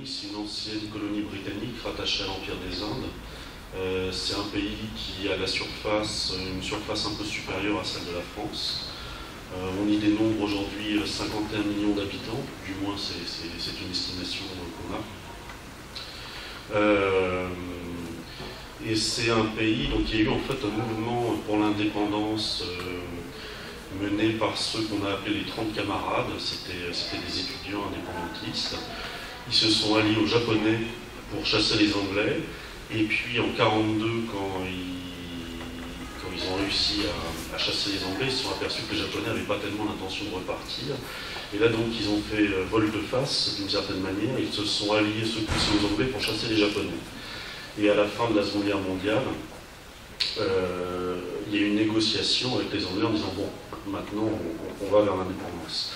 C'est une ancienne colonie britannique rattachée à l'Empire des Indes. C'est un pays qui a une surface un peu supérieure à celle de la France. On y dénombre aujourd'hui 51 millions d'habitants, du moins c'est une estimation qu'on a. Et c'est un pays, donc il y a eu en fait un mouvement pour l'indépendance mené par ceux qu'on a appelés les 30 camarades, c'était des étudiants indépendantistes. Ils se sont alliés aux Japonais pour chasser les Anglais, et puis en 1942, quand ils ont réussi à chasser les Anglais, ils se sont aperçus que les Japonais n'avaient pas tellement l'intention de repartir. Et là donc ils ont fait volte-face d'une certaine manière, ils se sont alliés, se pousser aux Anglais pour chasser les Japonais. Et à la fin de la Seconde Guerre mondiale, il y a eu une négociation avec les Anglais en disant bon, maintenant on va vers l'indépendance.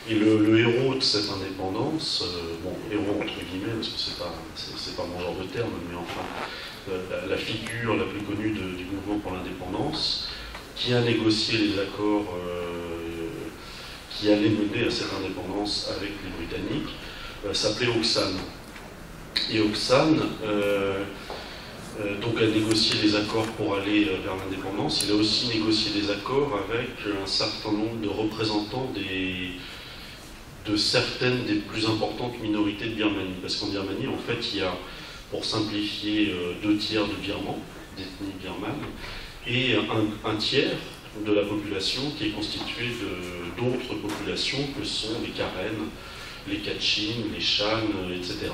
Et le héros de cette indépendance, bon, héros entre guillemets, parce que c'est pas mon genre de terme, mais enfin, la figure la plus connue du mouvement pour l'indépendance, qui a négocié les accords qui allaient mener à cette indépendance avec les Britanniques, s'appelait Oksana. Et Oksana donc a négocié les accords pour aller vers l'indépendance. Il a aussi négocié des accords avec un certain nombre de représentants de certaines des plus importantes minorités de Birmanie. Parce qu'en Birmanie, en fait, il y a, pour simplifier, 2 tiers de Birmans, d'ethnie birmane, et un tiers de la population qui est constituée d'autres populations que sont les Karen, les Kachin, les Shan, etc.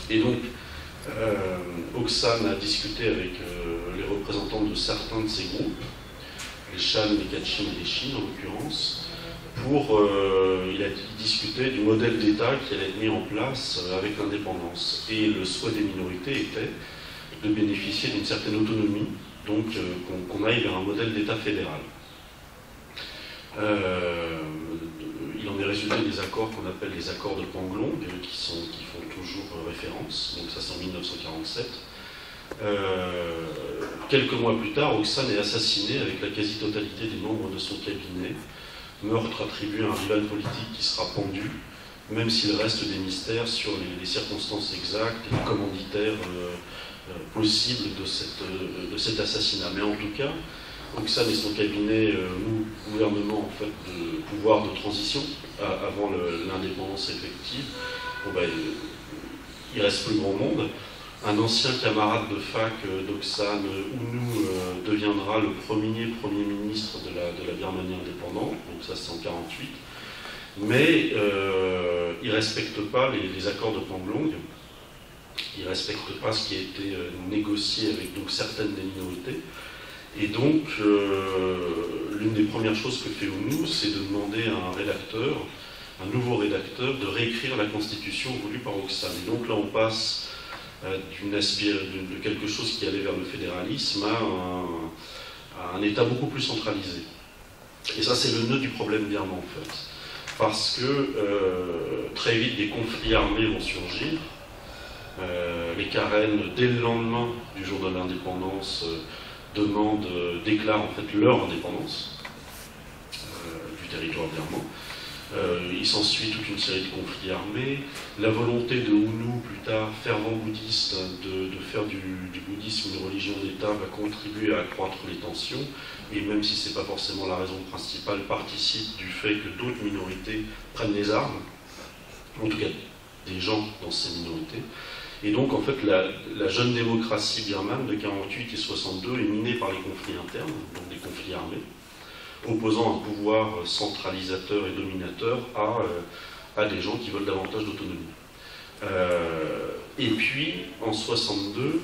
Et donc, Oksana a discuté avec les représentants de certains de ces groupes, les Shan, les Kachin et les Shin en l'occurrence, il a discuté du modèle d'État qui allait être mis en place avec l'indépendance. Et le souhait des minorités était de bénéficier d'une certaine autonomie, donc qu'on aille vers un modèle d'État fédéral. Il en est résulté des accords qu'on appelle les accords de Panglong, qui font toujours référence, donc ça c'est en 1947. Quelques mois plus tard, Oksana est assassiné avec la quasi-totalité des membres de son cabinet. Meurtre attribué à un rival politique qui sera pendu, même s'il reste des mystères sur les circonstances exactes et les commanditaires possibles de cet assassinat. Mais en tout cas, Oksana et son cabinet, gouvernement en fait, de pouvoir de transition avant l'indépendance effective, bon, ben, il reste plus grand monde. Un ancien camarade de fac d'Oksana, Ounou, deviendra le premier ministre de la Birmanie indépendante, donc ça c'est en 1948, mais il ne respecte pas les accords de Panglong, il ne respecte pas ce qui a été négocié avec donc, certaines des minorités, et donc l'une des premières choses que fait Ounou, c'est de demander à un nouveau rédacteur, de réécrire la constitution voulue par Oksana. Et donc là on passe de quelque chose qui allait vers le fédéralisme à un État beaucoup plus centralisé. Et ça, c'est le nœud du problème birman, en fait. Parce que très vite, des conflits armés vont surgir. Les Karen, dès le lendemain du jour de l'indépendance, déclarent en fait leur indépendance du territoire birman. Il s'ensuit toute une série de conflits armés. La volonté de Hounou, plus tard fervent bouddhiste, de faire du bouddhisme une religion d'État va contribuer à accroître les tensions, et même si ce n'est pas forcément la raison principale, participe du fait que d'autres minorités prennent les armes, en tout cas des gens dans ces minorités. Et donc en fait la jeune démocratie birmane de 48 et 62 est minée par les conflits internes, donc des conflits armés, opposant un pouvoir centralisateur et dominateur à des gens qui veulent davantage d'autonomie. Et puis, en 62,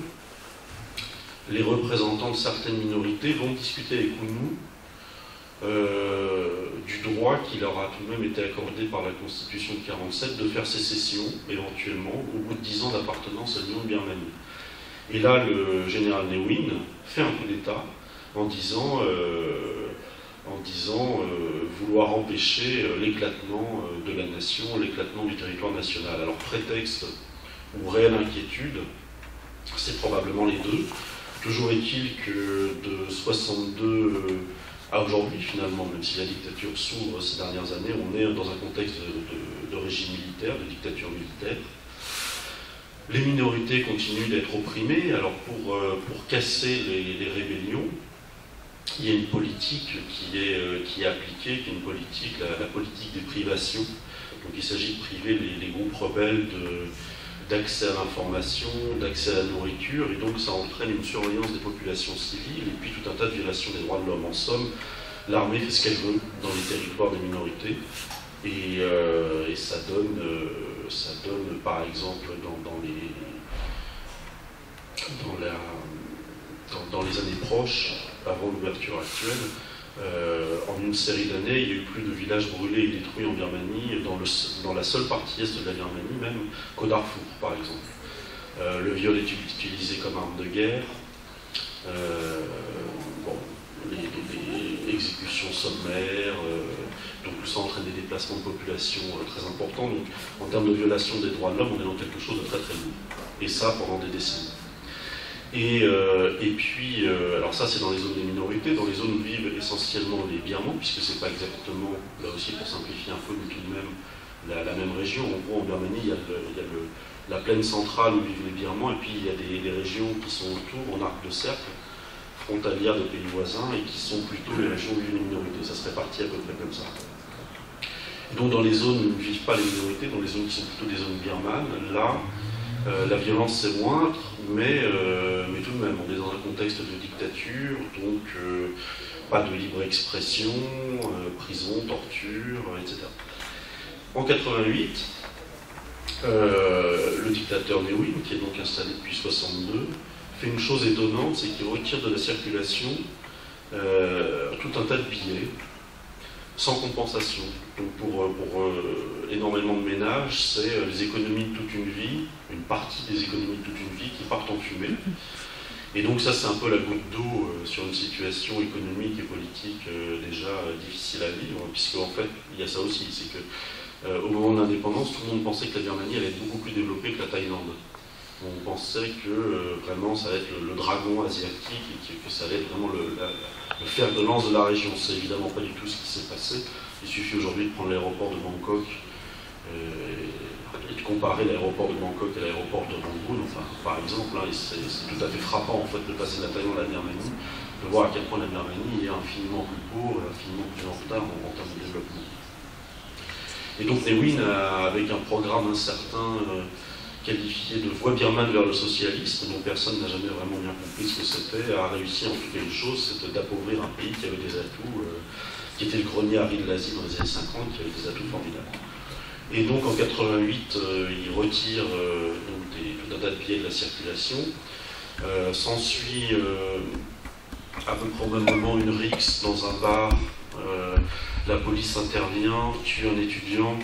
les représentants de certaines minorités vont discuter avec Hounou du droit qui leur a tout de même été accordé par la Constitution de 47 de faire sécession, éventuellement, au bout de 10 ans d'appartenance à l'Union de Birmanie. Et là, le général Ne Win fait un coup d'État en disant vouloir empêcher l'éclatement de la nation, l'éclatement du territoire national. Alors prétexte ou réelle inquiétude, c'est probablement les deux. Toujours est-il que de 62 à aujourd'hui, finalement, même si la dictature s'ouvre ces dernières années, on est dans un contexte de régime militaire, de dictature militaire. Les minorités continuent d'être opprimées. Alors pour casser les rébellions, il y a une politique qui est appliquée, qui est une politique, la politique des privations. Donc il s'agit de priver les groupes rebelles d'accès à l'information, d'accès à la nourriture, et donc ça entraîne une surveillance des populations civiles, et puis tout un tas de violations des droits de l'homme. En somme, l'armée fait ce qu'elle veut dans les territoires des minorités, et ça donne par exemple dans les années proches, avant l'ouverture actuelle, en une série d'années, il y a eu plus de villages brûlés et détruits en Birmanie, dans la seule partie est de la Birmanie même, qu'au Darfour, par exemple. Le viol est utilisé comme arme de guerre, les exécutions sommaires, donc tout ça entraîne des déplacements de population très importants. Donc en termes de violation des droits de l'homme, on est dans quelque chose de très très lourd. Et ça pendant des décennies. Et puis, alors ça c'est dans les zones des minorités, dans les zones où vivent essentiellement les Birmans, puisque c'est pas exactement, là aussi pour simplifier un peu, mais tout de même la même région. En gros, en Birmanie, il y a la plaine centrale où vivent les Birmans, et puis il y a des régions qui sont autour, en arc de cercle, frontalières des pays voisins, et qui sont plutôt les régions où vivent les minorités. Ça se répartit à peu près comme ça. Et donc dans les zones où ne vivent pas les minorités, dans les zones qui sont plutôt des zones birmanes, là, la violence c'est moindre, mais tout de même, on est dans un contexte de dictature, donc pas de libre expression, prison, torture, etc. En 88, le dictateur Ne Win, qui est donc installé depuis 62, fait une chose étonnante, c'est qu'il retire de la circulation tout un tas de billets, sans compensation. Donc pour énormément de ménages, c'est les économies de toute une vie, une partie des économies de toute une vie qui partent en fumée. Et donc ça, c'est un peu la goutte d'eau sur une situation économique et politique déjà difficile à vivre, puisque en fait, il y a ça aussi, c'est que au moment de l'indépendance, tout le monde pensait que la Birmanie allait être beaucoup plus développée que la Thaïlande. On pensait que vraiment ça allait être le dragon asiatique et que ça allait être vraiment le fer de lance de la région. C'est évidemment pas du tout ce qui s'est passé. Il suffit aujourd'hui de prendre l'aéroport de Bangkok et de comparer l'aéroport de Bangkok et l'aéroport de Rangoon, enfin, par exemple, hein, c'est tout à fait frappant en fait de passer la Thaïlande à la Birmanie, de voir à quel point la Birmanie est infiniment plus pauvre et infiniment plus en retard en termes de développement. Et donc Ne Win, avec un programme incertain, qualifié de voie birmane vers le socialisme, dont personne n'a jamais vraiment bien compris ce que c'était, a réussi en tout cas une chose, c'était d'appauvrir un pays qui avait des atouts, qui était le grenier à riz de l'Asie dans les années 50, qui avait des atouts formidables. Et donc en 88, il retire tout un tas de billets de la circulation. S'ensuit à peu près au même moment une rixe dans un bar. La police intervient, tue un étudiant,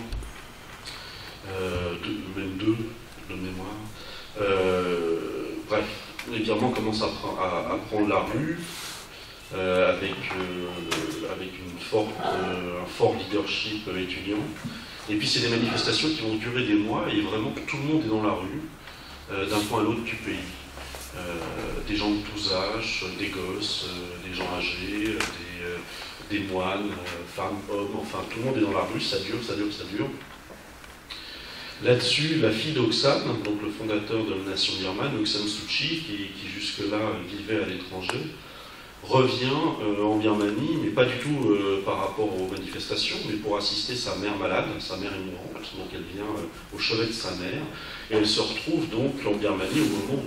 même deux de mémoire. Bref, les Birmans commencent à prendre la rue avec un fort leadership étudiant. Et puis c'est des manifestations qui vont durer des mois et vraiment tout le monde est dans la rue, d'un point à l'autre du pays. Des gens de tous âges, des gosses, des gens âgés, des moines, femmes, hommes, enfin tout le monde est dans la rue, ça dure, ça dure, ça dure. Là-dessus, la fille d'Aung San, donc le fondateur de la nation birmane, Aung San Suu Kyi, qui jusque-là vivait à l'étranger, revient en Birmanie, mais pas du tout par rapport aux manifestations, mais pour assister sa mère malade, sa mère est mourante, donc elle vient au chevet de sa mère, et elle se retrouve donc en Birmanie au moment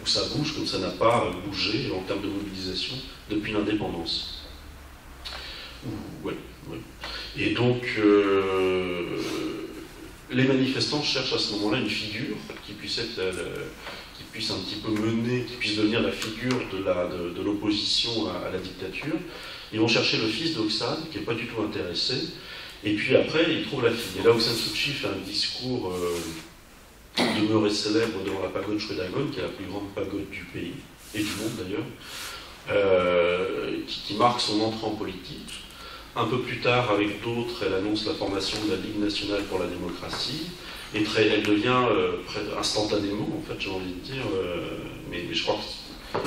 où ça bouge, comme ça n'a pas bougé en termes de mobilisation depuis l'indépendance. Ouais. Et donc, les manifestants cherchent à ce moment-là une figure qui puisse un petit peu mener, qui puisse devenir la figure de l'opposition à la dictature. Ils vont chercher le fils d'Aung San, qui n'est pas du tout intéressé, et puis après, ils trouvent la fille. Et là, Aung San Suu Kyi fait un discours demeuré célèbre devant la pagode Shwedagon, qui est la plus grande pagode du pays, et du monde d'ailleurs, qui marque son entrée en politique. Un peu plus tard, avec d'autres, elle annonce la formation de la Ligue nationale pour la démocratie, et elle devient instantanément, en fait, j'ai envie de dire, mais je crois que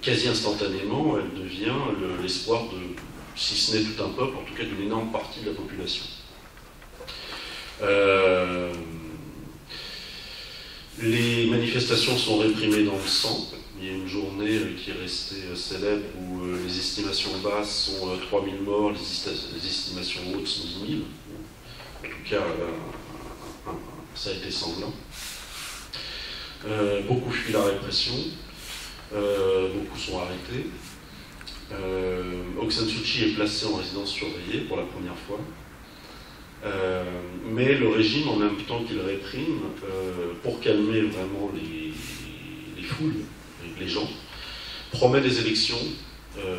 quasi instantanément, elle devient l'espoir de, si ce n'est tout un peuple, en tout cas d'une énorme partie de la population. Les manifestations sont réprimées dans le sang. Il y a une journée qui est restée célèbre où les estimations basses sont 3000 morts, les estimations hautes sont 10 000. En tout cas, ça a été sanglant. Beaucoup fuient la répression, beaucoup sont arrêtés. Aung San Suu Kyi est placé en résidence surveillée pour la première fois. Mais le régime, en même temps qu'il réprime, pour calmer vraiment les foules, les gens, promet des élections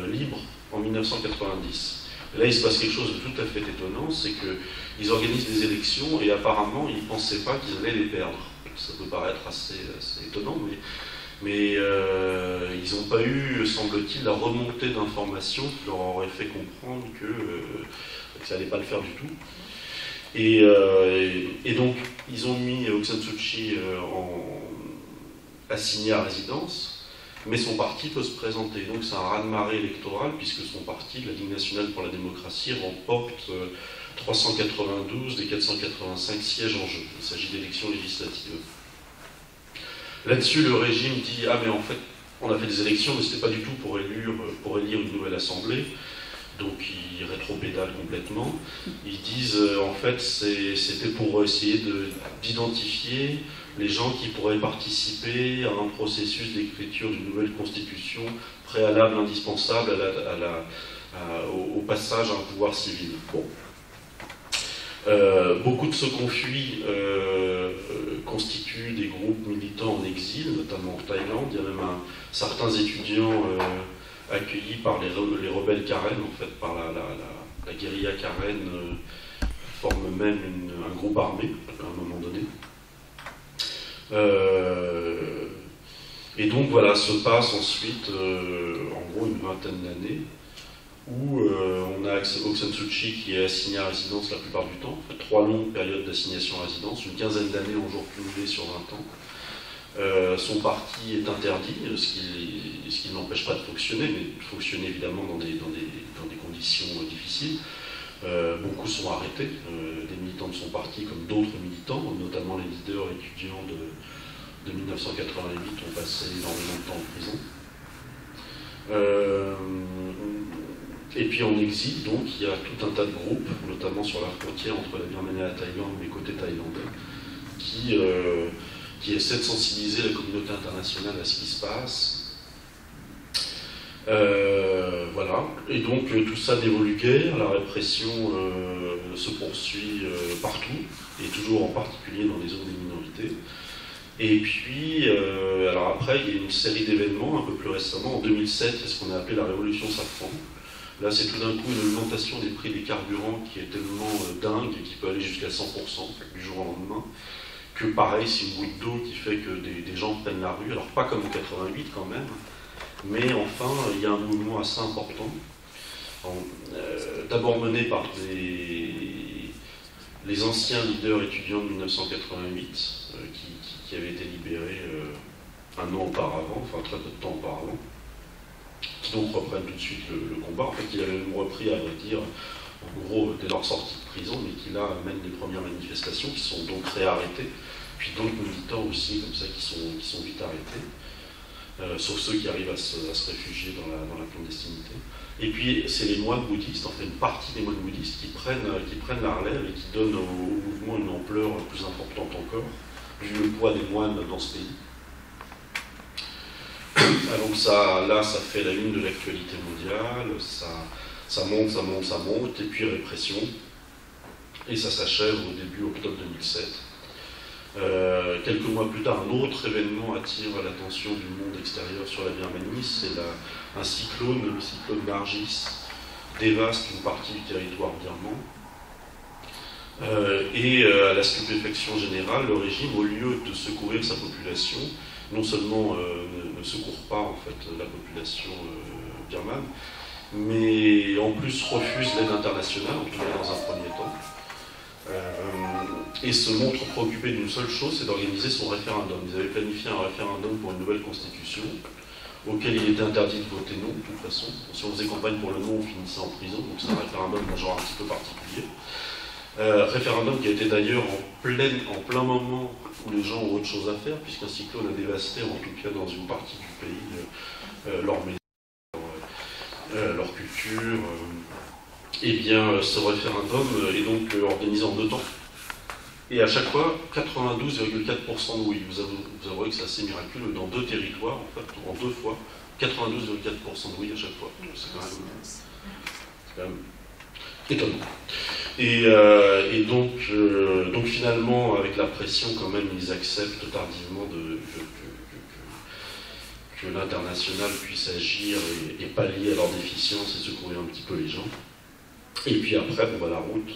libres en 1990. Et là, il se passe quelque chose de tout à fait étonnant, c'est qu'ils organisent des élections et apparemment, ils ne pensaient pas qu'ils allaient les perdre. Ça peut paraître assez étonnant, mais ils n'ont pas eu, semble-t-il, la remontée d'informations qui leur aurait fait comprendre que ça n'allait pas le faire du tout. Et donc, ils ont mis Aung San Suu Kyi assigné à résidence, mais son parti peut se présenter. Donc c'est un raz-de-marée électoral, puisque son parti, la Ligue nationale pour la démocratie, remporte 392 des 485 sièges en jeu. Il s'agit d'élections législatives. Là-dessus, le régime dit « Ah, mais en fait, on a fait des élections, mais ce n'était pas du tout pour élire une nouvelle assemblée. » Donc ils rétropédalent complètement. Ils disent en fait c'était pour essayer d'identifier les gens qui pourraient participer à un processus d'écriture d'une nouvelle constitution préalable, indispensable au passage à un pouvoir civil. Bon. Beaucoup de ceux qu'on fuit constituent des groupes militants en exil, notamment en Thaïlande. Il y a même certains étudiants accueillis par les rebelles Karen, en fait, par la guérilla Karen, forment même un groupe armé, à un moment donné. Et donc voilà, se passe ensuite, en gros, une vingtaine d'années, où on a Aung San Suu Kyi qui est assigné à résidence la plupart du temps, en fait, 3 longues périodes d'assignation à résidence, une quinzaine d'années en jours cumulés sur 20 ans. Son parti est interdit, ce qui ne l'empêche pas de fonctionner, mais de fonctionner évidemment dans des conditions difficiles. Beaucoup sont arrêtés, des militants de son parti comme d'autres militants, notamment les leaders étudiants de 1988 ont passé énormément de temps en prison. Et puis en exil, donc, il y a tout un tas de groupes, notamment sur la frontière entre la Birmanie et la Thaïlande, mais côté thaïlandais, qui essaie de sensibiliser la communauté internationale à ce qui se passe. Voilà. Et donc tout ça n'évolue guère, la répression se poursuit partout, et toujours en particulier dans les zones des minorités. Et puis, alors après, il y a une série d'événements, un peu plus récemment, en 2007, c'est ce qu'on a appelé la révolution safran. Là, c'est tout d'un coup une augmentation des prix des carburants qui est tellement dingue, et qui peut aller jusqu'à 100% du jour au lendemain, que pareil, c'est une goutte d'eau qui fait que des gens prennent la rue, alors pas comme en 88 quand même, mais enfin, il y a un mouvement assez important, d'abord mené par les anciens leaders étudiants de 1988, qui avaient été libérés un an auparavant, enfin très peu de temps auparavant, qui donc reprennent tout de suite le combat, en fait, qu'il avait même repris, à vrai dire, en gros, dès leur sortie de prison, mais qui là mène les premières manifestations, qui sont donc réarrêtés, puis d'autres militants aussi, comme ça, qui sont vite arrêtés, sauf ceux qui arrivent à se réfugier dans la clandestinité. Et puis, c'est les moines bouddhistes, en fait, une partie des moines bouddhistes qui prennent la relève et qui donnent au mouvement une ampleur plus importante encore, vu le poids des moines dans ce pays. Donc ça fait la une de l'actualité mondiale, ça monte, et puis répression. Et ça s'achève au début octobre 2007. Quelques mois plus tard, un autre événement attire l'attention du monde extérieur sur la Birmanie, c'est un cyclone, le cyclone Nargis, dévaste une partie du territoire birman. Et à la stupéfaction générale, le régime, au lieu de secourir sa population, non seulement ne secourt pas en fait la population birmane, mais en plus refuse l'aide internationale, en tout cas dans un premier temps, et se montre préoccupé d'une seule chose, c'est d'organiser son référendum. Ils avaient planifié un référendum pour une nouvelle constitution, auquel il était interdit de voter non, de toute façon. Si on faisait campagne pour le non, on finissait en prison, donc c'est un référendum d'un genre un petit peu particulier. Référendum qui a été d'ailleurs en plein moment où les gens ont autre chose à faire, puisqu'un cyclone a dévasté, en tout cas dans une partie du pays, leur maison, leur culture. Eh bien, ce référendum est donc organisé en 2 temps. Et à chaque fois, 92,4% de oui. Vous avouerez que c'est assez miraculeux. Dans 2 territoires, en fait, en 2 fois, 92,4% de oui à chaque fois. C'est quand même étonnant. Et donc finalement, avec la pression, quand même, ils acceptent tardivement que l'international puisse agir et pallier à leur déficience et secourir un petit peu les gens. Et puis après, la route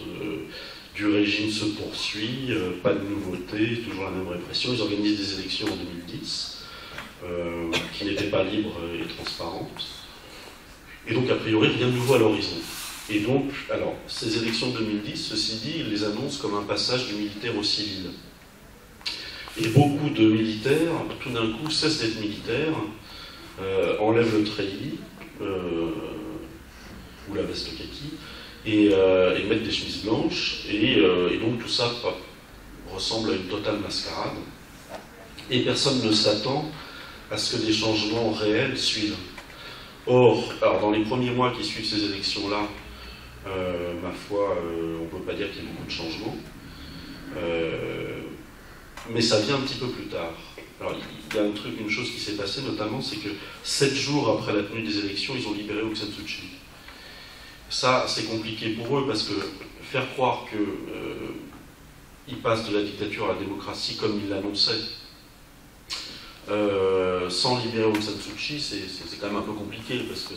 du régime se poursuit, pas de nouveauté, toujours la même répression. Ils organisent des élections en 2010, qui n'étaient pas libres et transparentes. Et donc, a priori, rien de nouveau à l'horizon. Et donc, alors, ces élections de 2010, ceci dit, ils les annoncent comme un passage du militaire au civil. Et beaucoup de militaires, tout d'un coup, cessent d'être militaires, enlèvent le treillis, ou la veste kaki, et mettent des chemises blanches, et donc tout ça ressemble à une totale mascarade. Et personne ne s'attend à ce que des changements réels suivent. Or, alors dans les premiers mois qui suivent ces élections-là, ma foi, on ne peut pas dire qu'il y ait beaucoup de changements. Mais ça vient un petit peu plus tard. Alors, il y a une chose qui s'est passée notamment, c'est que 7 jours après la tenue des élections, ils ont libéré Aung San Suu Kyi. Ça, c'est compliqué pour eux, parce que faire croire qu'ils passent de la dictature à la démocratie comme ils l'annonçaient, sans libérer Aung San Suu Kyi, c'est quand même un peu compliqué, parce que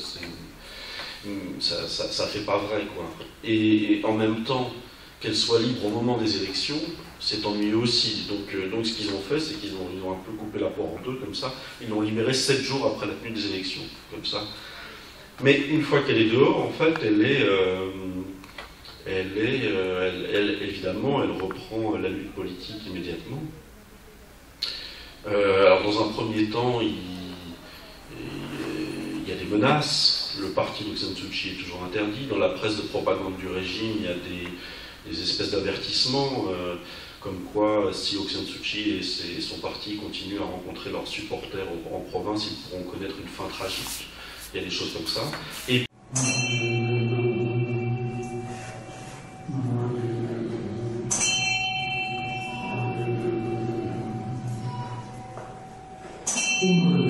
ça fait pas vrai, quoi. Et en même temps, qu'elle soit libre au moment des élections, c'est ennuyeux aussi. Donc ce qu'ils ont fait, c'est qu'ils ont un peu coupé la poire en 2, comme ça. Ils l'ont libérée 7 jours après la tenue des élections, comme ça. Mais une fois qu'elle est dehors, en fait, évidemment, elle reprend la lutte politique immédiatement. Alors, dans un premier temps, il y a des menaces. Le parti d'Aung San Suu Kyi est toujours interdit. Dans la presse de propagande du régime, il y a des espèces d'avertissements, comme quoi, si Aung San Suu Kyi et son parti continuent à rencontrer leurs supporters en province, ils pourront connaître une fin tragique. Il y a des choses comme ça. Et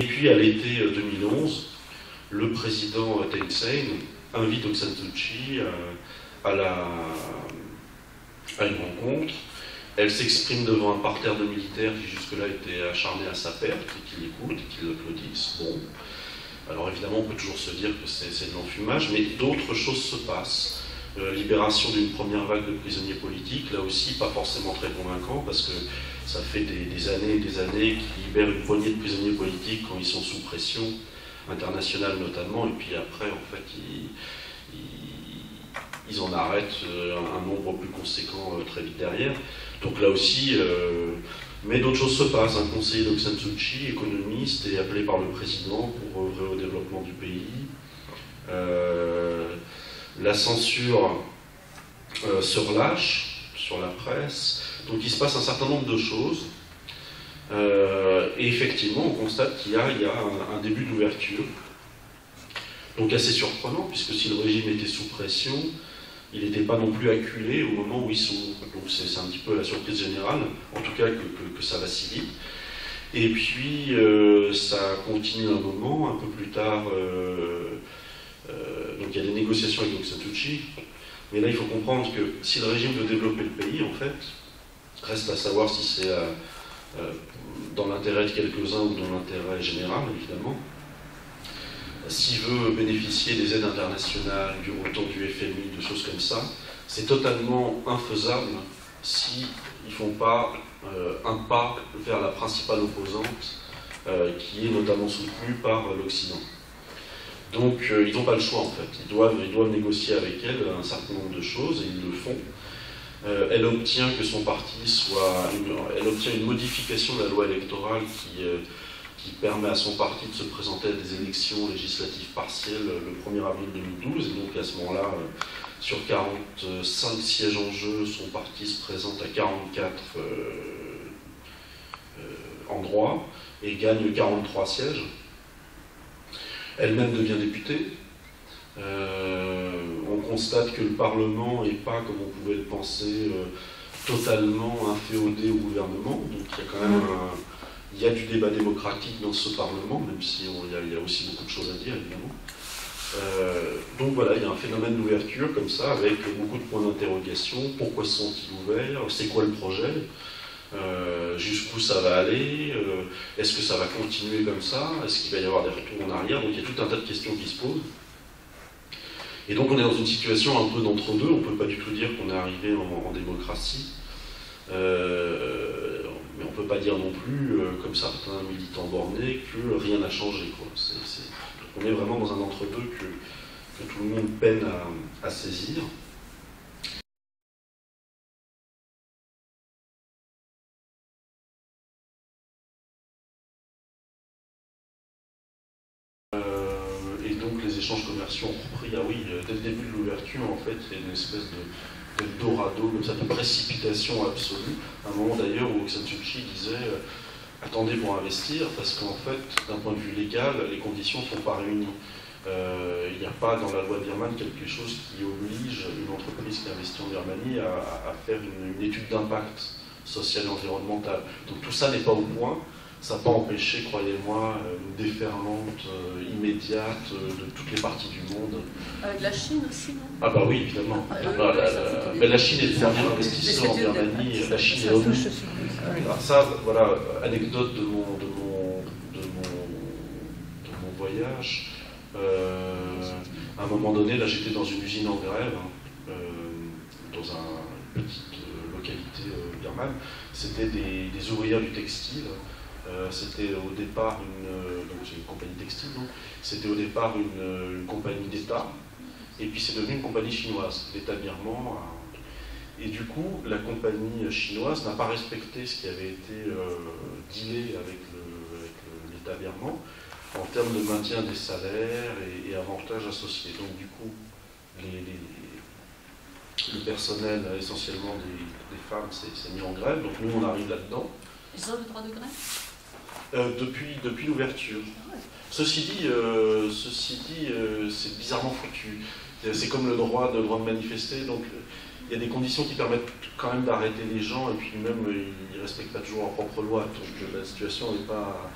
puis à l'été 2011, le président Thein Sein invite Aung San Suu Kyi à une rencontre. Elle s'exprime devant un parterre de militaires qui jusque-là étaient acharnés à sa perte et qui l'écoutent et qui l'applaudissent. Bon. Alors évidemment, on peut toujours se dire que c'est de l'enfumage, mais d'autres choses se passent. Libération d'une première vague de prisonniers politiques, là aussi pas forcément très convaincant, parce que ça fait des années et des années qu'ils libèrent une poignée de prisonniers politiques quand ils sont sous pression internationale notamment, et puis après, en fait, ils en arrêtent un nombre plus conséquent très vite derrière. Donc là aussi, Mais d'autres choses se passent. Un conseiller d'Aung San Suu Kyi, économiste, est appelé par le président pour œuvrer au développement du pays. La censure se relâche sur la presse. Donc il se passe un certain nombre de choses. Et effectivement, on constate qu'il y a un début d'ouverture. Donc assez surprenant, puisque si le régime était sous pression, il n'était pas non plus acculé au moment où il s'ouvre. Donc c'est un petit peu la surprise générale, en tout cas que ça vacille. Et puis ça continue un moment, un peu plus tard, donc il y a des négociations avec Aung San Suu Kyi, mais là il faut comprendre que si le régime veut développer le pays, en fait, reste à savoir si c'est dans l'intérêt de quelques-uns ou dans l'intérêt général, évidemment. S'il veut bénéficier des aides internationales, du retour du FMI, de choses comme ça, c'est totalement infaisable s'ils ne font pas un pas vers la principale opposante, qui est notamment soutenue par l'Occident. Donc ils n'ont pas le choix en fait, ils doivent négocier avec elle un certain nombre de choses, et ils le font. Elle obtient que son parti elle obtient une modification de la loi électorale qui permet à son parti de se présenter à des élections législatives partielles le 1er avril 2012, et donc à ce moment-là, sur 45 sièges en jeu, son parti se présente à 44 endroits et gagne 43 sièges. Elle-même devient députée. On constate que le Parlement n'est pas, comme on pouvait le penser, totalement inféodé au gouvernement. Donc il y a quand même il y a du débat démocratique dans ce Parlement, même si il y a aussi beaucoup de choses à dire, évidemment. Donc voilà, il y a un phénomène d'ouverture comme ça, avec beaucoup de points d'interrogation. Pourquoi sont-ils ouverts? C'est quoi le projet? Jusqu'où ça va aller? Est-ce que ça va continuer comme ça? Est-ce qu'il va y avoir des retours en arrière? Donc il y a tout un tas de questions qui se posent. Et donc on est dans une situation un peu d'entre-deux. On ne peut pas du tout dire qu'on est arrivé en démocratie. Mais on ne peut pas dire non plus, comme certains militants bornés, que rien n'a changé, quoi. On est vraiment dans un entre-deux que tout le monde peine à saisir. Et donc les échanges commerciaux ont repris. Ah oui, dès le début de l'ouverture, en fait, il y a une espèce de dorado, comme ça, de précipitation absolue. À un moment d'ailleurs où Aung San Suu Kyi disait attendez pour investir, parce qu'en fait, d'un point de vue légal, les conditions ne sont pas réunies. Il n'y a pas dans la loi birmane quelque chose qui oblige une entreprise qui investit en Birmanie à faire une étude d'impact social et environnemental. Donc tout ça n'est pas au point. Ça n'a pas empêché, croyez-moi, une déferlante immédiate de toutes les parties du monde. Avec la Chine aussi, non? Ah bah oui, évidemment. Mais la Chine est le dernier investisseur en Birmanie. La Chine est ONU. Ça, voilà, anecdote de mon voyage. À un moment donné, là j'étais dans une usine en grève, dans une petite localité birmane. C'était des ouvrières du textile. C'était au départ donc c'est une compagnie textile, c'était au départ une compagnie d'État, et puis c'est devenu une compagnie chinoise, l'État birman. Et du coup, la compagnie chinoise n'a pas respecté ce qui avait été dealé avec l'État birman en termes de maintien des salaires et avantages associés. Donc du coup, le personnel, essentiellement des femmes, s'est mis en grève, donc nous on arrive là-dedans. Ils ont le droit de grève? Depuis l'ouverture. Ceci dit, c'est bizarrement foutu. C'est comme le droit de manifester, donc il y a des conditions qui permettent quand même d'arrêter les gens, et puis même ils ne respectent pas toujours leur propre loi, donc la situation n'est pas...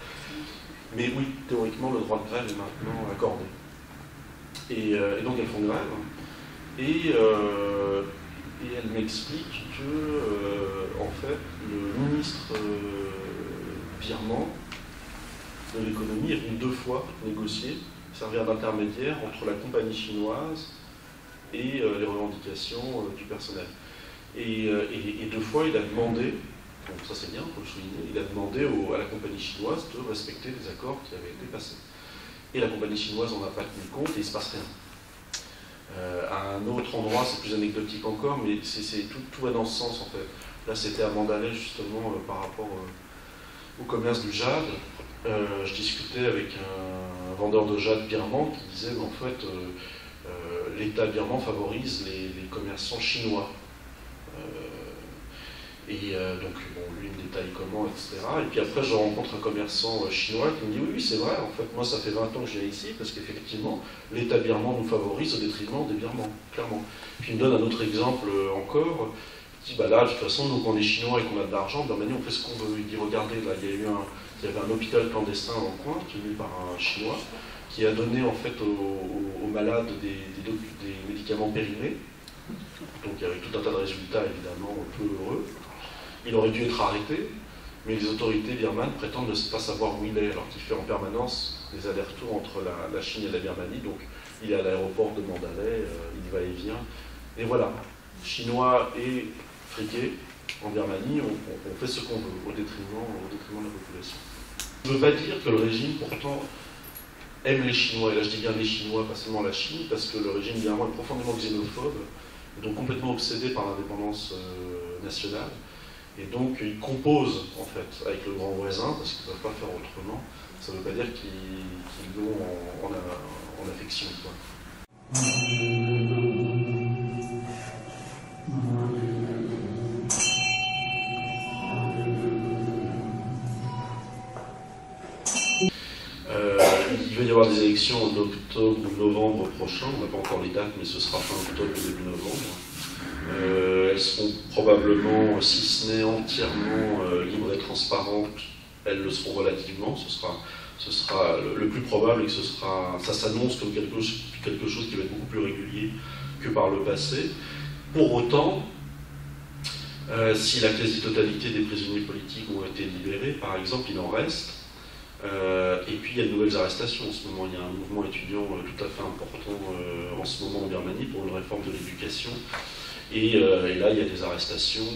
Mais oui, théoriquement, le droit de grève est maintenant accordé. Et donc elles font grève, et elle m'explique que, en fait, le ministre birman de l'économie est venu 2 fois négocier, servir d'intermédiaire entre la compagnie chinoise et les revendications du personnel. Et 2 fois, il a demandé, donc ça c'est bien, il faut le souligner, il a demandé à la compagnie chinoise de respecter les accords qui avaient été passés. Et la compagnie chinoise n'en a pas tenu compte et il ne se passe rien. À un autre endroit, c'est plus anecdotique encore, mais tout va dans ce sens en fait. Là, c'était à Mandalay, justement, par rapport au commerce du jade. Je discutais avec un vendeur de jade birman qui disait en fait, l'État birman favorise les commerçants chinois. Donc, bon, lui, il me détaille comment, etc. Et puis après, je rencontre un commerçant chinois qui me dit oui, c'est vrai, en fait, moi, ça fait 20 ans que je viens ici, parce qu'effectivement, l'État birman nous favorise au détriment des Birmans, clairement. Puis il me donne un autre exemple encore. Il dit, bah là, de toute façon, nous, quand on est chinois et qu'on a de l'argent, en Birmanie, on fait ce qu'on veut. Il dit, regardez, là, il y avait un hôpital clandestin dans le coin, tenu par un chinois, qui a donné, en fait, aux malades des médicaments périmés. Donc, avec tout un tas de résultats, évidemment, peu heureux. Il aurait dû être arrêté, mais les autorités birmanes prétendent ne pas savoir où il est, alors qu'il fait en permanence des allers-retours entre la Chine et la Birmanie. Donc il est à l'aéroport de Mandalay, il va et vient. Et voilà, Chinois et friqués en Birmanie, on fait ce qu'on veut, au détriment de la population. Je ne veux pas dire que le régime, pourtant, aime les Chinois, et là je dis bien les Chinois, pas seulement la Chine, parce que le régime birman est profondément xénophobe, et donc complètement obsédé par l'indépendance nationale. Et donc ils composent en fait avec le grand voisin parce qu'ils ne peuvent pas faire autrement. Ça ne veut pas dire qu'ils l'ont en affection, quoi. Il va y avoir des élections en octobre ou novembre prochain. On n'a pas encore les dates, mais ce sera fin octobre ou début novembre. Elles seront probablement, si ce n'est entièrement libres et transparentes, elles le seront relativement. Ce sera le plus probable et que ça s'annonce comme quelque chose qui va être beaucoup plus régulier que par le passé. Pour autant, si la quasi-totalité des prisonniers politiques ont été libérés, par exemple, il en reste. Et puis il y a de nouvelles arrestations en ce moment. Il y a un mouvement étudiant tout à fait important en ce moment en Birmanie pour une réforme de l'éducation. Et là, il y a des arrestations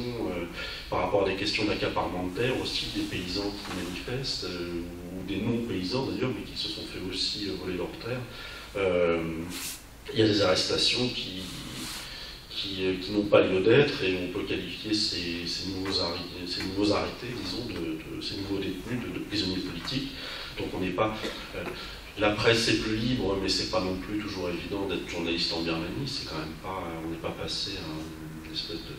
par rapport à des questions d'accaparement de terre, aussi des paysans qui manifestent, ou des non-paysans d'ailleurs, mais qui se sont fait aussi voler leurs terres. Il y a des arrestations qui n'ont pas lieu d'être, et on peut qualifier ces nouveaux arrêtés, disons, ces nouveaux détenus de prisonniers politiques. Donc on n'est pas... la presse est plus libre, mais c'est pas non plus toujours évident d'être journaliste en Birmanie. C'est quand même pas, on n'est pas passé à une espèce de...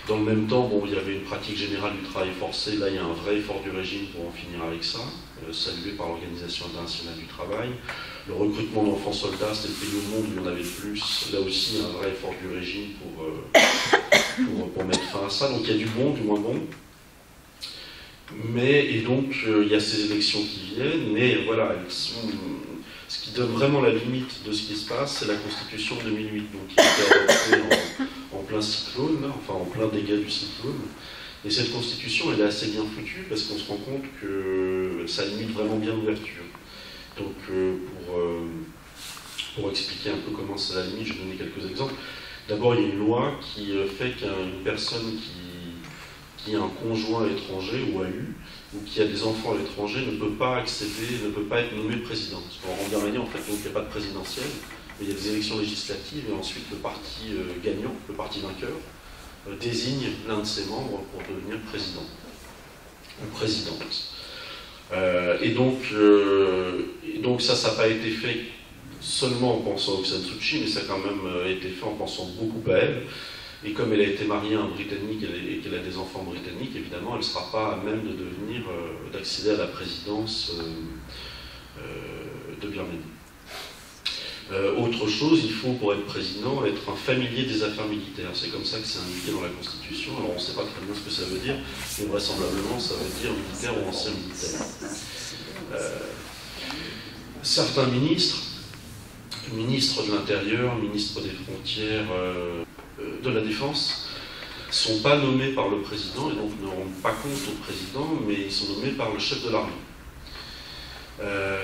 Dans le même temps, bon, il y avait une pratique générale du travail forcé. Là, il y a un vrai effort du régime pour en finir avec ça, salué par l'Organisation internationale du travail. Le recrutement d'enfants soldats, c'était le pays au monde où il y en avait le plus. Là aussi, il y a un vrai effort du régime pour mettre fin à ça. Donc il y a du bon, du moins bon. Et donc, il y a ces élections qui viennent, mais voilà, ce qui donne vraiment la limite de ce qui se passe, c'est la Constitution de 2008, donc qui a été adoptée en plein cyclone, là, enfin en plein dégât du cyclone. Et cette Constitution, elle est assez bien foutue, parce qu'on se rend compte que ça limite vraiment bien l'ouverture. Donc, pour expliquer un peu comment ça la limite, je vais donner quelques exemples. D'abord, il y a une loi qui fait qu'une personne qui a un conjoint étranger ou a eu, ou qui a des enfants à l'étranger, ne peut pas accéder, ne peut pas être nommé président. Parce qu'en Birmanie, en fait, donc, il n'y a pas de présidentielle, mais il y a des élections législatives, et ensuite le parti gagnant, le parti vainqueur, désigne l'un de ses membres pour devenir président ou présidente. Et donc ça n'a pas été fait seulement en pensant à Aung San Suu Kyi, mais ça a quand même été fait en pensant beaucoup à elle. Et comme elle a été mariée à un Britannique et qu'elle a des enfants britanniques, évidemment, elle ne sera pas à même d'accéder à la présidence de Birmanie. Autre chose, il faut, pour être président, être un familier des affaires militaires. C'est comme ça que c'est indiqué dans la Constitution. Alors on ne sait pas très bien ce que ça veut dire, mais vraisemblablement ça veut dire militaire ou ancien militaire. Certains ministres de l'Intérieur, ministres des Frontières, de la Défense, ne sont pas nommés par le président et donc ne rendent pas compte au président, mais ils sont nommés par le chef de l'armée.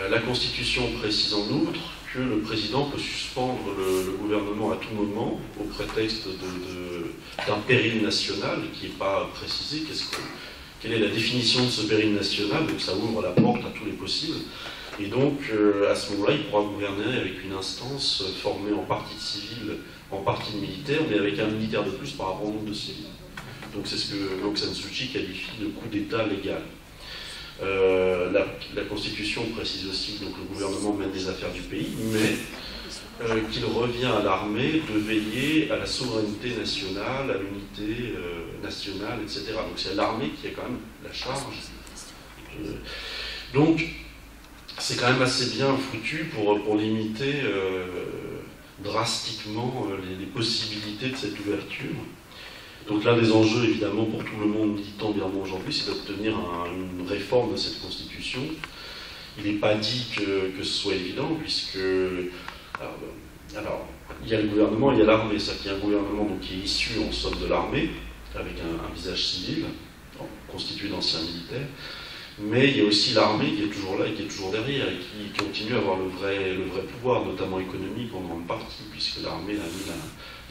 La Constitution précise en outre que le président peut suspendre le gouvernement à tout moment au prétexte d'un péril national qui n'est pas précisé. Quelle est la définition de ce péril national? Donc ça ouvre la porte à tous les possibles. Et donc à ce moment-là, il pourra gouverner avec une instance formée en partie de civils, en partie de militaires, mais avec un militaire de plus par rapport au nombre de civils. Donc c'est ce que Aung San Suu Kyi qualifie de coup d'État légal. La Constitution précise aussi que donc, le gouvernement mène les affaires du pays, mais qu'il revient à l'armée de veiller à la souveraineté nationale, à l'unité nationale, etc. Donc c'est l'armée qui a quand même la charge. Donc c'est quand même assez bien foutu pour limiter drastiquement les possibilités de cette ouverture. Donc l'un des enjeux, évidemment, pour tout le monde militant birman aujourd'hui, c'est d'obtenir une réforme de cette constitution. Il n'est pas dit que ce soit évident, puisque... Alors, il y a le gouvernement, il y a l'armée. C'est-à-dire qu'il y a un gouvernement donc, qui est issu, en somme, de l'armée, avec un visage civil, constitué d'anciens militaires. Mais il y a aussi l'armée qui est toujours là et qui est toujours derrière, et qui continue à avoir le vrai pouvoir, notamment économique en grande partie, puisque l'armée a mis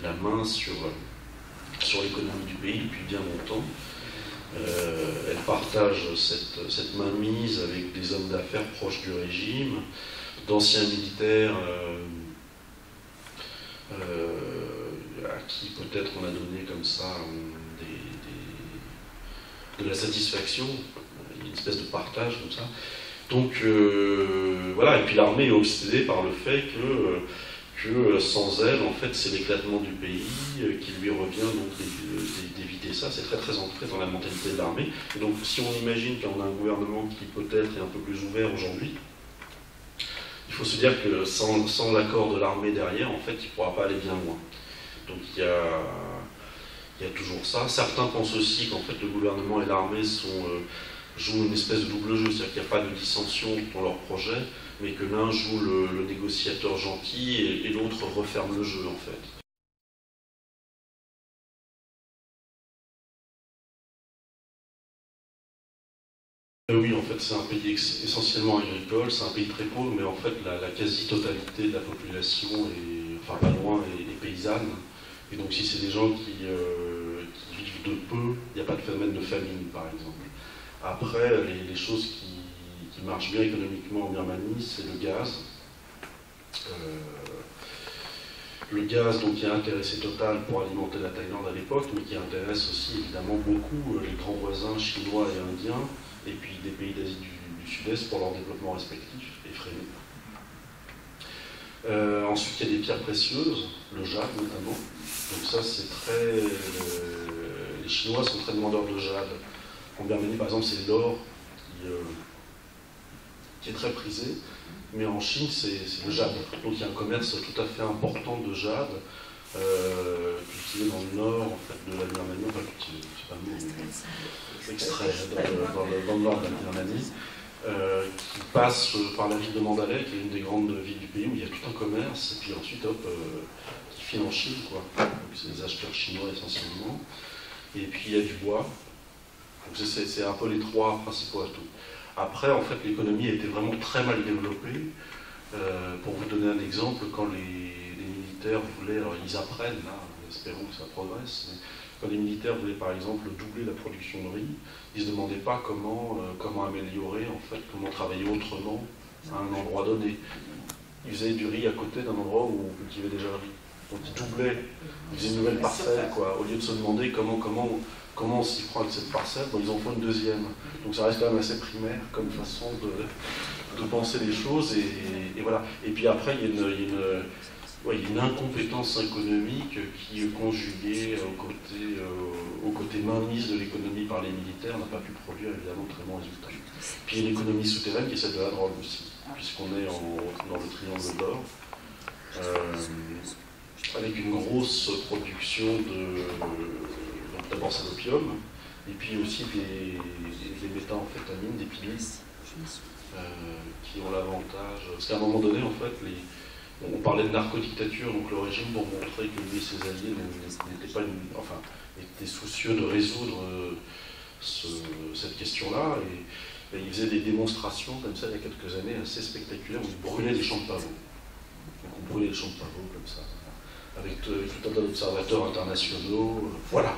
la main sur l'économie du pays depuis bien longtemps. Elle partage cette mainmise avec des hommes d'affaires proches du régime, d'anciens militaires à qui peut-être on a donné comme ça de la satisfaction, une espèce de partage comme ça. Donc voilà, et puis l'armée est obsédée par le fait que sans elle, en fait, c'est l'éclatement du pays qui lui revient donc d'éviter ça. C'est très très ancré dans la mentalité de l'armée. Et donc si on imagine qu'on a un gouvernement qui peut-être est un peu plus ouvert aujourd'hui, il faut se dire que sans l'accord de l'armée derrière, en fait, il ne pourra pas aller bien loin. Donc il y a toujours ça. Certains pensent aussi qu'en fait le gouvernement et l'armée jouent une espèce de double jeu, c'est-à-dire qu'il n'y a pas de dissension dans leur projet, mais que l'un joue le négociateur gentil et l'autre referme le jeu en fait. Oui, en fait, c'est un pays essentiellement agricole, c'est un pays très pauvre, mais en fait, la quasi-totalité de la population est, enfin pas loin, est paysanne. Et donc, si c'est des gens qui vivent de peu, il n'y a pas de phénomène de famine, par exemple. Après, les choses qui marchent bien économiquement en Birmanie, c'est le gaz. Le gaz, donc, qui a intéressé Total pour alimenter la Thaïlande à l'époque, mais qui intéresse aussi évidemment beaucoup les grands voisins chinois et indiens, et puis des pays d'Asie du Sud-Est pour leur développement respectif, effréné. Ensuite, il y a des pierres précieuses, le jade notamment. Donc ça, c'est très... les Chinois sont très demandeurs de jade. En Birmanie, par exemple, c'est l'or qui est très prisé, mais en Chine, c'est le jade. Donc il y a un commerce tout à fait important de jade, cultivé dans le nord en fait, de la Birmanie, enfin cultivé, c'est pas le mot, mais extrait dans le nord de la Birmanie, qui passe par la ville de Mandalay, qui est une des grandes villes du pays où il y a tout un commerce, et puis ensuite, hop, qui file en Chine, quoi. Donc c'est des acheteurs chinois essentiellement. Et puis il y a du bois. Donc c'est un peu les trois principaux atouts. Après, en fait, l'économie a été vraiment très mal développée. Pour vous donner un exemple, quand les militaires voulaient, alors ils apprennent, là, espérons que ça progresse, mais quand les militaires voulaient par exemple doubler la production de riz, ils ne se demandaient pas comment améliorer, en fait, comment travailler autrement à un endroit donné. Ils faisaient du riz à côté d'un endroit où on cultivait déjà le riz. Donc ils doublaient, ils faisaient une nouvelle parcelle, quoi, au lieu de se demander comment on s'y prend avec cette parcelle, bon, ils en font une deuxième. Donc ça reste quand même assez primaire comme façon de penser les choses, et voilà. Et puis après, il y a une incompétence économique qui, conjuguée au côté mainmise de l'économie par les militaires, n'a pas pu produire évidemment très bons résultats. Puis il y a une économie souterraine qui est celle de la drogue aussi, puisqu'on est dans le triangle d'or, avec une grosse production d'abord c'est l'opium, et puis aussi des méthamphétamines, des pilules, qui ont l'avantage... Parce qu'à un moment donné, en fait, on parlait de narcodictature, donc le régime, pour montrer que lui et ses alliés étaient soucieux de résoudre cette question-là, et ils faisaient des démonstrations comme ça il y a quelques années assez spectaculaires où ils brûlaient des champs de pavots. Donc on brûlait les champs de pavots comme ça, avec tout un tas d'observateurs internationaux, voilà.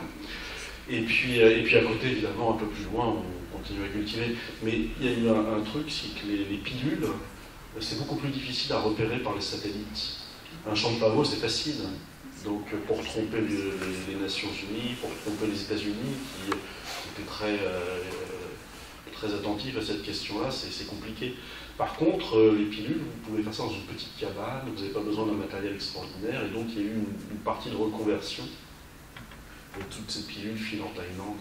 Et puis à côté, évidemment, un peu plus loin, on continue à cultiver. Mais il y a eu un truc, c'est que les pilules, c'est beaucoup plus difficile à repérer par les satellites. Un champ de pavots, c'est facile. Donc pour tromper les Nations Unies, pour tromper les États-Unis, qui étaient très attentifs à cette question-là, c'est compliqué. Par contre, les pilules, vous pouvez faire ça dans une petite cabane, vous n'avez pas besoin d'un matériel extraordinaire, et donc il y a eu une partie de reconversion de toutes ces pilules filent en Thaïlande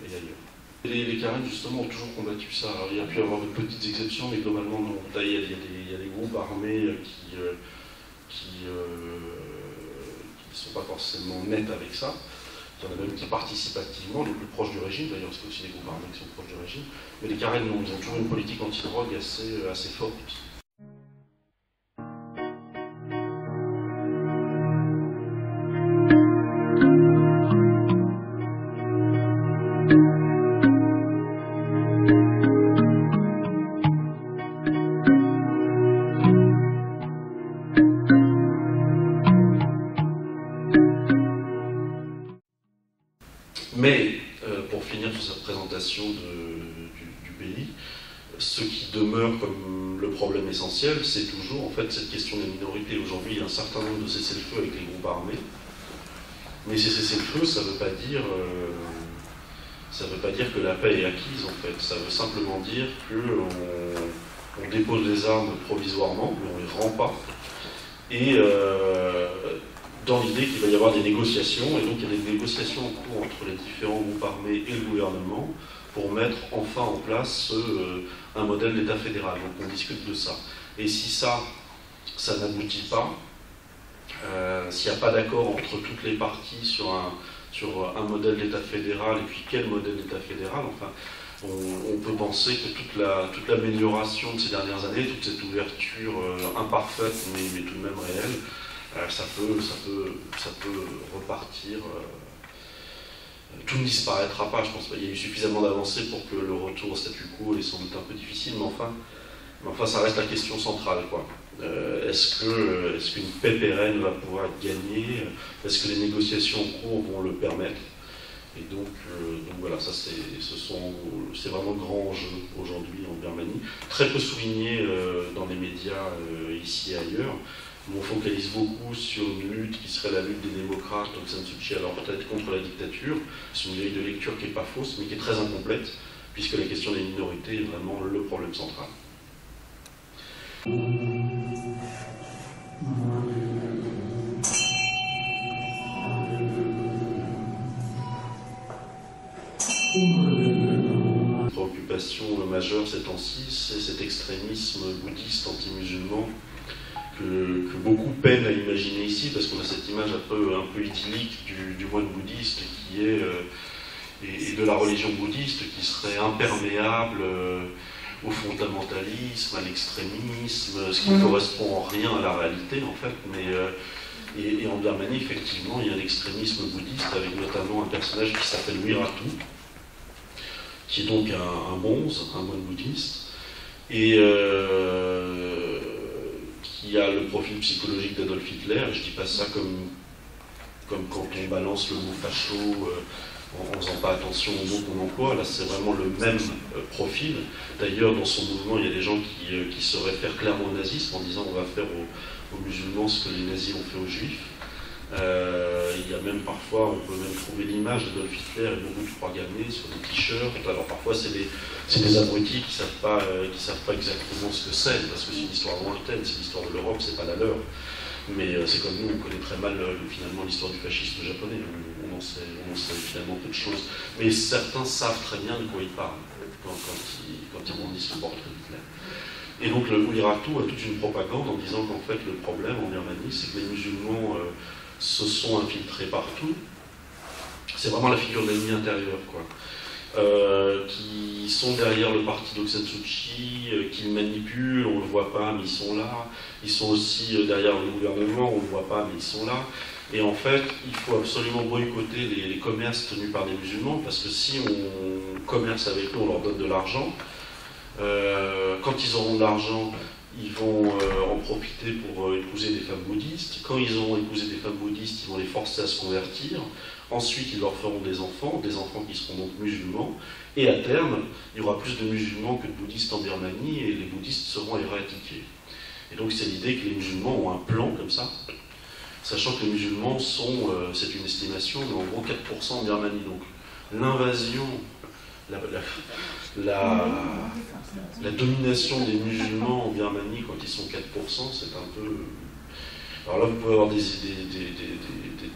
et ailleurs. Les Karen, justement, ont toujours combattu ça. Alors, il y a pu y avoir de petites exceptions, mais globalement, non. Là, il y a des groupes armés qui ne sont pas forcément nets avec ça. Il y en a même qui participent activement, les plus proches du régime, d'ailleurs, c'est aussi des groupes armés qui sont proches du régime. Mais les Karen, non, ils ont toujours une politique anti-drogue assez forte. Mais, pour finir sur cette présentation du pays, ce qui demeure comme le problème essentiel, c'est toujours en fait cette question des minorités. Aujourd'hui, il y a un certain nombre de cessez-le-feu avec les groupes armés, mais ces cessez-le-feu, ça ne veut pas dire que la paix est acquise, en fait. Ça veut simplement dire qu'on dépose les armes provisoirement, mais on ne les rend pas. Et dans l'idée qu'il va y avoir des négociations, et donc il y a des négociations en cours entre les différents groupes armés et le gouvernement pour mettre enfin en place un modèle d'État fédéral. Donc on discute de ça. Et si ça n'aboutit pas, s'il n'y a pas d'accord entre toutes les parties sur un modèle d'État fédéral, et puis quel modèle d'État fédéral, enfin, on peut penser que toute l'amélioration de ces dernières années, toute cette ouverture imparfaite mais tout de même réelle, ça peut repartir. Tout ne disparaîtra pas, je pense. Il y a eu suffisamment d'avancées pour que le retour au statu quo est sans doute un peu difficile, mais enfin ça reste la question centrale, quoi. Est-ce qu'une paix pérenne va pouvoir être gagnée? Est-ce que les négociations en cours vont le permettre? Et donc voilà, ça c'est vraiment grand enjeu aujourd'hui en Birmanie. Très peu souligné dans les médias ici et ailleurs. On focalise beaucoup sur une lutte qui serait la lutte des démocrates, Aung San Suu Kyi à leur tête contre la dictature. C'est une grille de lecture qui n'est pas fausse, mais qui est très incomplète, puisque la question des minorités est vraiment le problème central. La préoccupation majeure ces temps-ci, c'est cet extrémisme bouddhiste anti-musulman que beaucoup peinent à imaginer ici, parce qu'on a cette image un peu idyllique du moine bouddhiste qui est, et de la religion bouddhiste qui serait imperméable au fondamentalisme, à l'extrémisme, ce qui ne correspond en rien à la réalité en fait, et en Birmanie effectivement il y a un extrémisme bouddhiste avec notamment un personnage qui s'appelle Wiratu, qui est donc un bonze, un moine bouddhiste, et qui a le profil psychologique d'Adolf Hitler. Je ne dis pas ça comme quand on balance le mot facho en faisant pas attention aux mots qu'on emploie. Là, c'est vraiment le même profil. D'ailleurs, dans son mouvement, il y a des gens qui se réfèrent clairement au nazisme en disant on va faire aux musulmans ce que les nazis ont fait aux juifs. Il y a même parfois, on peut même trouver l'image d'Adolf Hitler et beaucoup de croix gammées sur des t-shirts. Alors parfois c'est des abrutis qui savent pas exactement ce que c'est, parce que c'est une histoire lointaine, c'est l'histoire de l'Europe, c'est pas la leur. Mais c'est comme nous, on connaît très mal finalement l'histoire du fascisme japonais, on en sait finalement peu de choses. Mais certains savent très bien de quoi ils parlent quand ils brandissent le portrait d'Hitler. Et donc le Wiratu a toute une propagande en disant qu'en fait le problème en Birmanie, c'est que les musulmans se sont infiltrés partout. C'est vraiment la figure de l'ennemi intérieur, quoi. Qui sont derrière le parti d'Aung San Suu Kyi, qui le manipulent, on ne le voit pas, mais ils sont là. Ils sont aussi derrière le gouvernement, on ne le voit pas, mais ils sont là. Et en fait, il faut absolument boycotter les commerces tenus par des musulmans, parce que si on commerce avec eux, on leur donne de l'argent. Quand ils auront de l'argent, ils vont en profiter pour épouser des femmes bouddhistes. Quand ils auront épousé des femmes bouddhistes, ils vont les forcer à se convertir. Ensuite, ils leur feront des enfants qui seront donc musulmans. Et à terme, il y aura plus de musulmans que de bouddhistes en Birmanie, et les bouddhistes seront éradiqués. Et donc c'est l'idée que les musulmans ont un plan comme ça, sachant que les musulmans sont, c'est une estimation, mais en gros 4% en Birmanie. Donc l'invasion, la domination des musulmans en Birmanie quand ils sont 4%, c'est un peu... Alors là, vous pouvez avoir des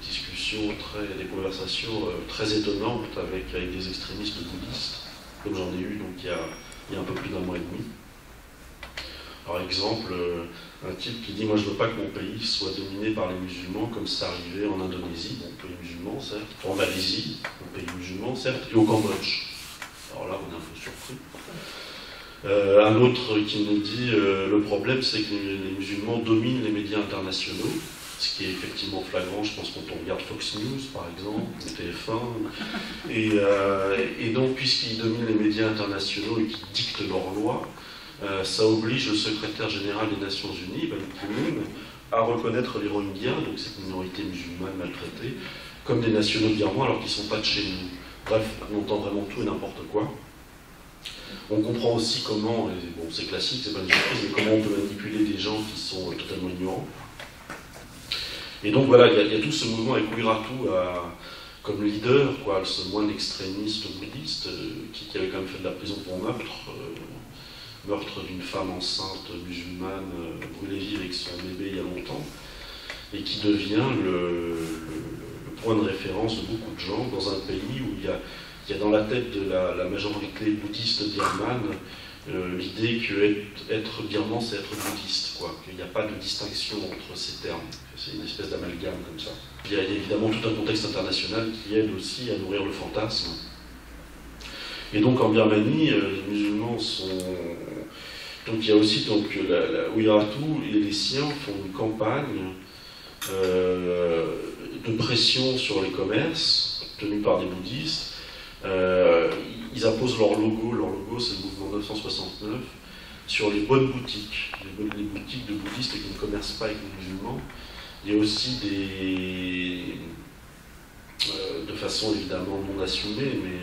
discussions, des conversations très étonnantes avec des extrémistes bouddhistes, comme j'en ai eu donc, il y a un peu plus d'un mois et demi. Par exemple, un type qui dit « Moi, je ne veux pas que mon pays soit dominé par les musulmans, comme c'est arrivé en Indonésie, mon pays musulman, certes, en Malaisie, mon pays musulman, certes, et au Cambodge. » Alors là, on est un peu surpris. Un autre qui nous dit le problème, c'est que les musulmans dominent les médias internationaux, ce qui est effectivement flagrant, je pense, quand on regarde Fox News, par exemple, ou TF1. Et donc, puisqu'ils dominent les médias internationaux et qu'ils dictent leurs lois, ça oblige le secrétaire général des Nations Unies, Ban Ki-moon, à reconnaître les Rohingyas, donc cette minorité musulmane maltraitée, comme des nationaux birmans alors qu'ils ne sont pas de chez nous. Bref, on entend vraiment tout et n'importe quoi. On comprend aussi comment, et bon c'est classique, c'est pas une surprise, mais comment on peut manipuler des gens qui sont totalement ignorants. Et donc voilà, il y a tout ce mouvement avec Weerasethoo comme leader, quoi, ce moine extrémiste bouddhiste qui avait quand même fait de la prison pour meurtre d'une femme enceinte musulmane brûlée vive avec son bébé il y a longtemps, et qui devient le point de référence de beaucoup de gens dans un pays où il y a dans la tête de la majorité bouddhiste birmane l'idée que être birman, c'est être bouddhiste, quoi, qu'il n'y a pas de distinction entre ces termes, c'est une espèce d'amalgame comme ça. Il y a évidemment tout un contexte international qui aide aussi à nourrir le fantasme. Et donc en Birmanie, les musulmans sont... Donc il y a aussi Weerasethoo et les siens font une campagne de pression sur les commerces tenus par des bouddhistes. Ils apposent leur logo c'est le mouvement 969, sur les bonnes boutiques, les boutiques de bouddhistes qui ne commercent pas avec les musulmans. Il y a aussi de façon évidemment non assumée, mais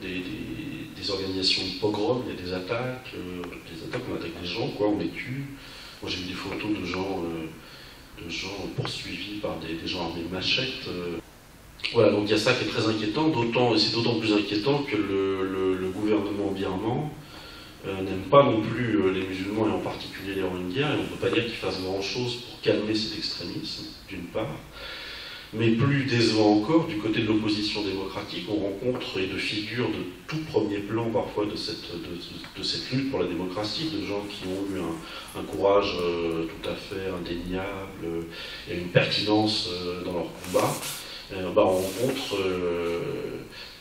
des organisations de pogrom, il y a des attaques, on attaque des gens, quoi, on les tue. Moi j'ai vu des photos de gens poursuivis par des gens armés de machettes. Voilà, donc il y a ça qui est très inquiétant, et c'est d'autant plus inquiétant que le gouvernement birman n'aime pas non plus les musulmans, et en particulier les Rohingyas, et on ne peut pas dire qu'ils fassent grand-chose pour calmer cet extrémisme, d'une part. Mais plus décevant encore, du côté de l'opposition démocratique, on rencontre de figures de tout premier plan parfois de cette lutte pour la démocratie, de gens qui ont eu un courage tout à fait indéniable et une pertinence dans leur combat. On rencontre,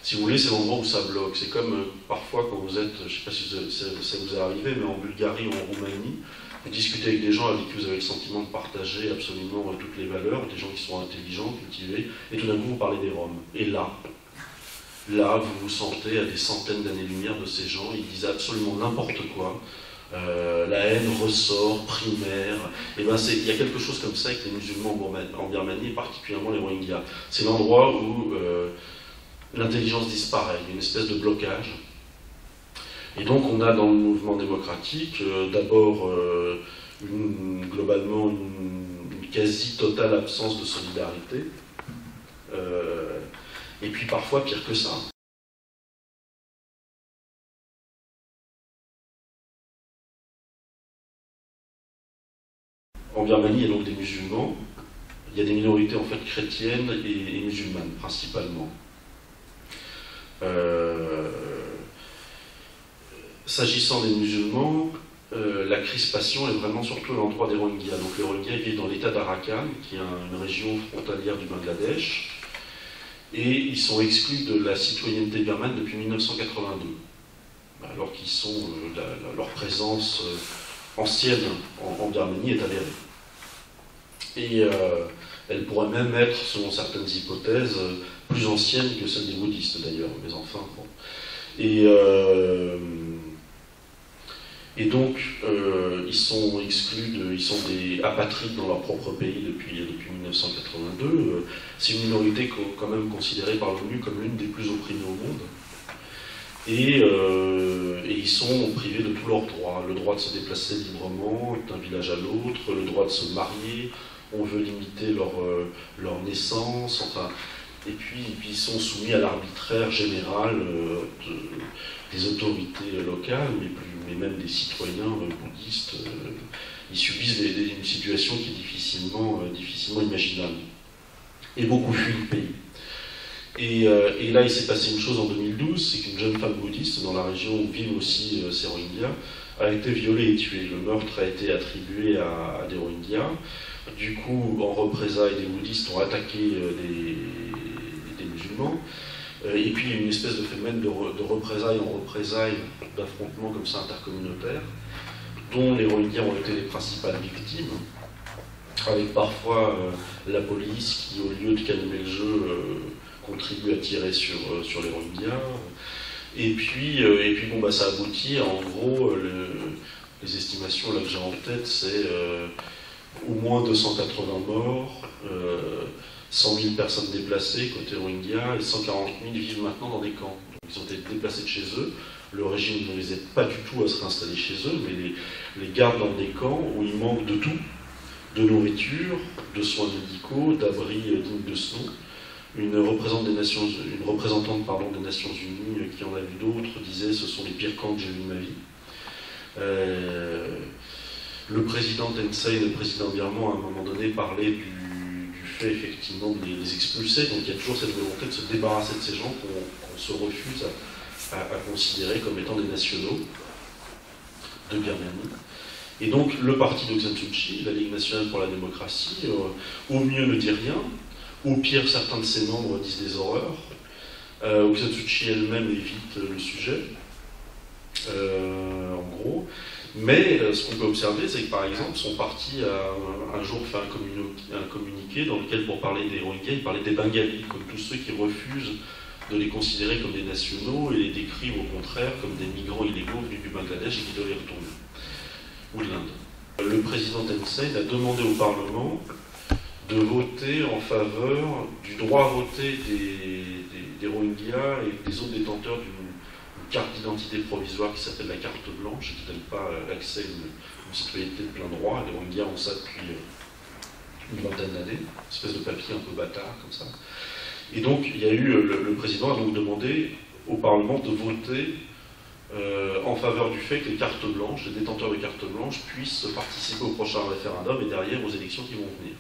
si vous voulez, c'est l'endroit où ça bloque. C'est comme parfois quand vous êtes, je ne sais pas si ça vous est arrivé, mais en Bulgarie ou en Roumanie, vous discutez avec des gens avec qui vous avez le sentiment de partager absolument toutes les valeurs, des gens qui sont intelligents, cultivés, et tout d'un coup vous parlez des Roms. Et là, vous vous sentez à des centaines d'années-lumière de ces gens, ils disent absolument n'importe quoi. La haine ressort, primaire. Et ben il y a quelque chose comme ça avec les musulmans en Birmanie, particulièrement les Rohingyas. C'est l'endroit où l'intelligence disparaît, il y a une espèce de blocage. Et donc on a dans le mouvement démocratique d'abord globalement une quasi-totale absence de solidarité, et puis parfois pire que ça. En Birmanie, il y a donc des musulmans, il y a des minorités en fait chrétiennes et musulmanes principalement. S'agissant des musulmans, la crispation est vraiment surtout à l'endroit des Rohingyas. Donc les Rohingyas vivent dans l'état d'Arakan, qui est une région frontalière du Bangladesh, et ils sont exclus de la citoyenneté birmane depuis 1982, alors qu'ils sont leur présence ancienne en Birmanie est avérée. Et elle pourrait même être, selon certaines hypothèses, plus ancienne que celle des bouddhistes d'ailleurs, mais enfin bon. Et donc, ils sont exclus, ils sont des apatrides dans leur propre pays depuis 1982. C'est une minorité quand même considérée par l'ONU comme l'une des plus opprimées au monde. Et ils sont privés de tous leurs droits. Le droit de se déplacer librement d'un village à l'autre, le droit de se marier on veut limiter leur naissance, enfin, et puis ils sont soumis à l'arbitraire général des autorités locales, mais même des citoyens bouddhistes. Ils subissent une situation qui est difficilement imaginable. Et beaucoup fuient le pays. Et là, il s'est passé une chose en 2012, c'est qu'une jeune femme bouddhiste dans la région où vivent aussi ces Rohingyas a été violée et tuée. Le meurtre a été attribué à des Rohingyas. Du coup, en représailles, des bouddhistes ont attaqué des musulmans. Et puis, il y a une espèce de phénomène de représailles en représailles, d'affrontements comme ça intercommunautaires, dont les Rohingyas ont été les principales victimes, avec parfois la police qui, au lieu de calmer le jeu, contribue à tirer sur les Rohingyas. Et puis bon, bah, ça aboutit, en gros, les estimations là, que j'ai en tête, c'est au moins 280 morts, 100 000 personnes déplacées côté Rohingya, et 140 000 vivent maintenant dans des camps. Donc, ils ont été déplacés de chez eux. Le régime ne les aide pas du tout à se réinstaller chez eux, mais les garde dans des camps où il manque de tout, de nourriture, de soins médicaux, d'abris dignes de ce nom. Une représentante des Nations Unies qui en a vu d'autres disait « ce sont les pires camps que j'ai vus de ma vie ». Le président Thein, le président birman, à un moment donné, parlait du fait effectivement de les expulser. Donc il y a toujours cette volonté de se débarrasser de ces gens qu'on se refuse à considérer comme étant des nationaux de Birmanie. Et donc le parti d'Aung San Suu Kyi, la Ligue nationale pour la démocratie, au mieux ne dit rien. Au pire, certains de ses membres disent des horreurs. Aung San Suu Kyi elle-même évite le sujet, en gros. Mais ce qu'on peut observer, c'est que par exemple, son parti a un jour fait un communiqué dans lequel, pour parler des Rohingyas, il parlait des Bengalis, comme tous ceux qui refusent de les considérer comme des nationaux et les décrivent au contraire comme des migrants illégaux venus du Bangladesh et qui doivent y retourner, ou de l'Inde. Le président Thein a demandé au Parlement de voter en faveur du droit à voter des Rohingyas et des autres détenteurs d'une carte d'identité provisoire qui s'appelle la carte blanche et qui ne donne pas l'accès à une citoyenneté de plein droit. Les Rohingyas ont ça depuis une vingtaine d'années, une espèce de papier un peu bâtard comme ça. Et donc il y a eu, le président a donc demandé au Parlement de voter en faveur du fait que les cartes blanches, les détenteurs de cartes blanches puissent participer au prochain référendum et derrière aux élections qui vont venir.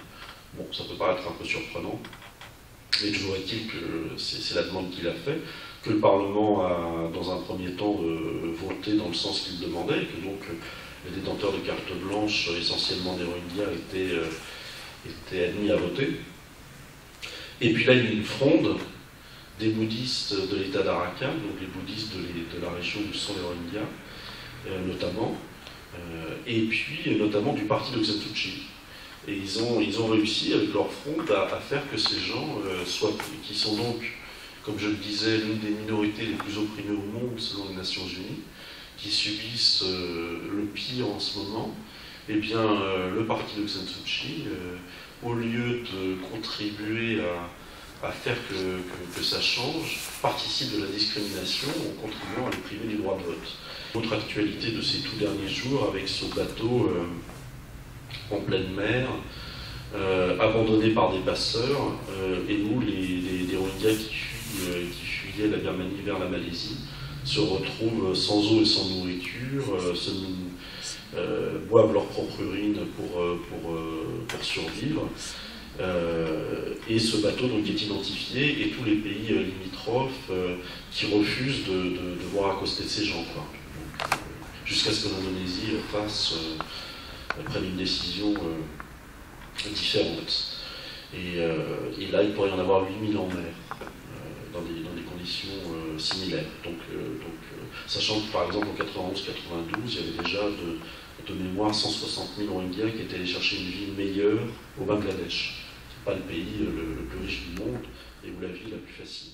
Bon, ça peut paraître un peu surprenant, mais toujours est-il que c'est la demande qu'il a fait, que le Parlement a, dans un premier temps, voté dans le sens qu'il demandait, et que donc les détenteurs de cartes blanches, essentiellement des Rohingyas, étaient admis à voter. Et puis là, il y a eu une fronde des bouddhistes de l'État d'Arakan, donc les bouddhistes de la région où sont les Rohingyas, notamment, et puis notamment du parti d'Aung San Suu Kyi. Et ils ont réussi, avec leur fronde, à faire que ces gens, qui sont donc, comme je le disais, l'une des minorités les plus opprimées au monde, selon les Nations Unies, qui subissent le pire en ce moment, eh bien, le parti d'Aung San Suu Kyi, au lieu de contribuer à faire que ça change, participe de la discrimination en contribuant à les priver du droit de vote. Autre actualité de ces tout derniers jours, avec ce bateau en pleine mer, abandonné par des passeurs, et où des Rohingyas qui fuyaient la Birmanie vers la Malaisie se retrouvent sans eau et sans nourriture, boivent leur propre urine pour survivre. Et ce bateau donc, est identifié, et tous les pays limitrophes qui refusent de voir accoster de ces gens, jusqu'à ce que l'Indonésie prenne une décision différente. Et là, il pourrait y en avoir 8000 en mer, dans des conditions similaires. Donc, sachant que, par exemple, en 91-92, il y avait déjà de mémoire 160 000 Rohingyas qui étaient allés chercher une vie meilleure au Bangladesh. C'est pas le pays le plus riche du monde et où la vie est la plus facile.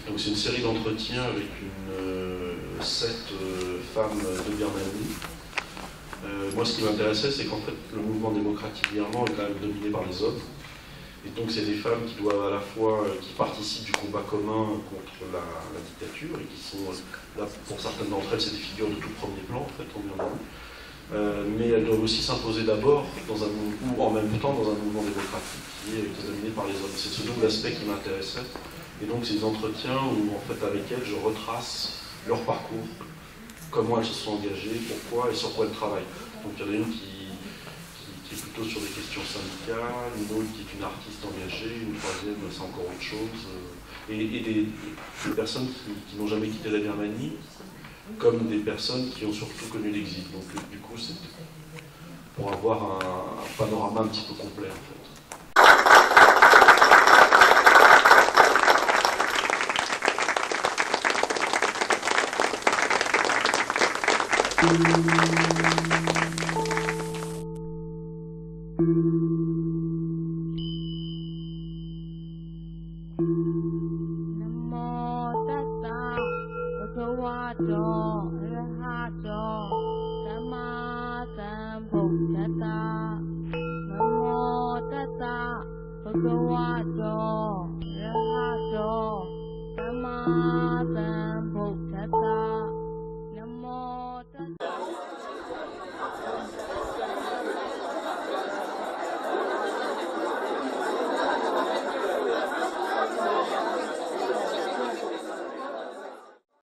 Donc c'est une série d'entretiens avec 7 femmes de Birmanie. Moi, ce qui m'intéressait, c'est qu'en fait, le mouvement démocratique birman est quand même dominé par les hommes. Et donc c'est des femmes qui doivent à la fois, qui participent du combat commun contre la dictature, et qui sont, là pour certaines d'entre elles, c'est des figures de tout premier plan en fait, on vient mais elles doivent aussi s'imposer d'abord, ou en même temps dans un mouvement démocratique qui est dominé par les hommes. C'est ce double aspect qui m'intéressait. Et donc ces entretiens où en fait avec elles je retrace leur parcours, comment elles se sont engagées, pourquoi et sur quoi elles travaillent. Donc il y en a une qui est plutôt sur des questions syndicales, une autre qui est une artiste engagée, une troisième c'est encore autre chose. Et des personnes qui n'ont jamais quitté la Birmanie, comme des personnes qui ont surtout connu l'exil. Donc du coup, c'est pour avoir un panorama un petit peu complet en fait. Bhagavad